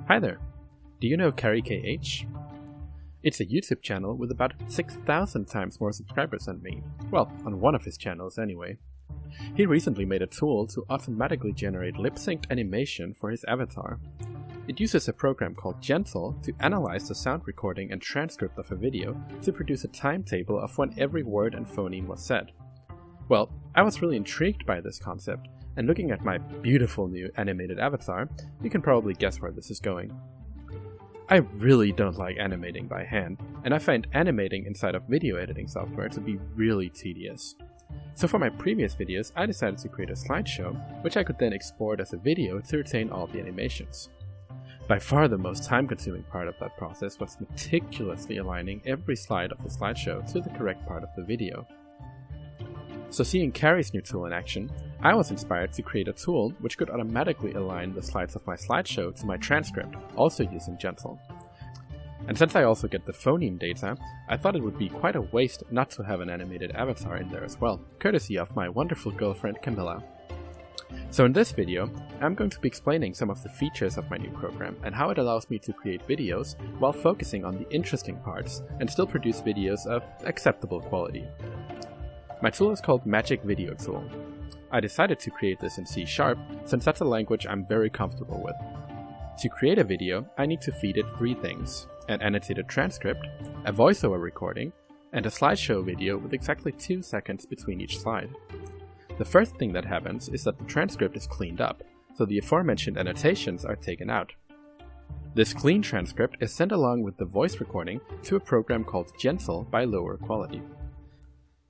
Hi there! Do you know carykh? It's a YouTube channel with about 6,000 times more subscribers than me. Well, on one of his channels anyway. He recently made a tool to automatically generate lip-synced animation for his avatar. It uses a program called Gentle to analyze the sound recording and transcript of a video to produce a timetable of when every word and phoneme was said. Well, I was really intrigued by this concept, and looking at my beautiful new animated avatar, you can probably guess where this is going. I really don't like animating by hand, and I find animating inside of video editing software to be really tedious. So for my previous videos, I decided to create a slideshow, which I could then export as a video to retain all the animations. By far the most time-consuming part of that process was meticulously aligning every slide of the slideshow to the correct part of the video. So seeing Cary's new tool in action, I was inspired to create a tool which could automatically align the slides of my slideshow to my transcript, also using Gentle. And since I also get the phoneme data, I thought it would be quite a waste not to have an animated avatar in there as well, courtesy of my wonderful girlfriend Camilla. So in this video, I'm going to be explaining some of the features of my new program and how it allows me to create videos while focusing on the interesting parts and still produce videos of acceptable quality. My tool is called Magic Video Tool. I decided to create this in C# since that's a language I'm very comfortable with. To create a video, I need to feed it 3 things: an annotated transcript, a voiceover recording, and a slideshow video with exactly 2 seconds between each slide. The first thing that happens is that the transcript is cleaned up, so the aforementioned annotations are taken out. This clean transcript is sent along with the voice recording to a program called Gentle by Lower Quality.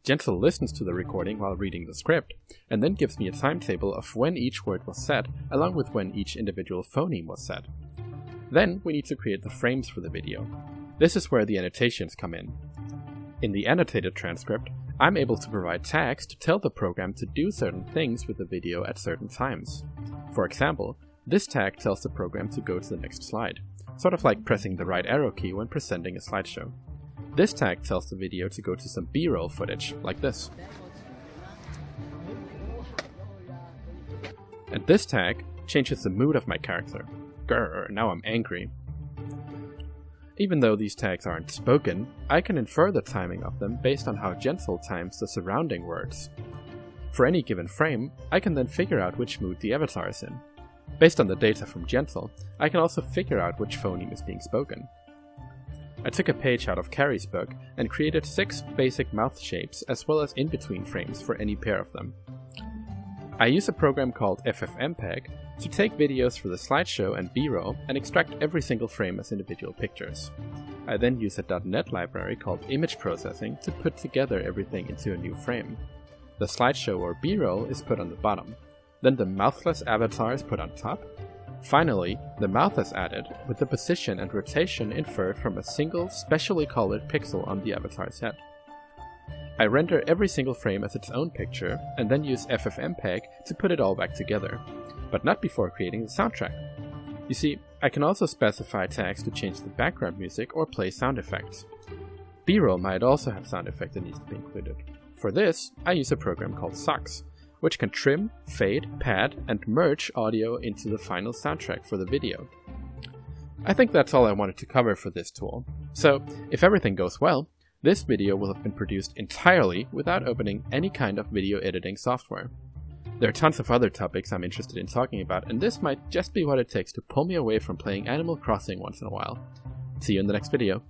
Gentle listens to the recording while reading the script, and then gives me a timetable of when each word was said, along with when each individual phoneme was said. Then we need to create the frames for the video. This is where the annotations come in. In the annotated transcript, I'm able to provide tags to tell the program to do certain things with the video at certain times. For example, this tag tells the program to go to the next slide, sort of like pressing the right arrow key when presenting a slideshow. This tag tells the video to go to some B-roll footage, like this. And this tag changes the mood of my character. Grr, now I'm angry. Even though these tags aren't spoken, I can infer the timing of them based on how Gentle times the surrounding words. For any given frame, I can then figure out which mood the avatar is in. Based on the data from Gentle, I can also figure out which phoneme is being spoken. I took a page out of Cary's book and created 6 basic mouth shapes as well as in-between frames for any pair of them. I use a program called FFmpeg to take videos for the slideshow and B-roll and extract every single frame as individual pictures. I then use a .NET library called image processing to put together everything into a new frame. The slideshow or B-roll is put on the bottom. Then the mouthless avatar is put on top. Finally, the mouth is added, with the position and rotation inferred from a single specially colored pixel on the avatar's head. I render every single frame as its own picture, and then use FFmpeg to put it all back together, but not before creating the soundtrack. You see, I can also specify tags to change the background music or play sound effects. B-roll might also have sound effect that needs to be included. For this, I use a program called Sox, which can trim, fade, pad, and merge audio into the final soundtrack for the video. I think that's all I wanted to cover for this tool. So, if everything goes well, this video will have been produced entirely without opening any kind of video editing software. There are tons of other topics I'm interested in talking about, and this might just be what it takes to pull me away from playing Animal Crossing once in a while. See you in the next video.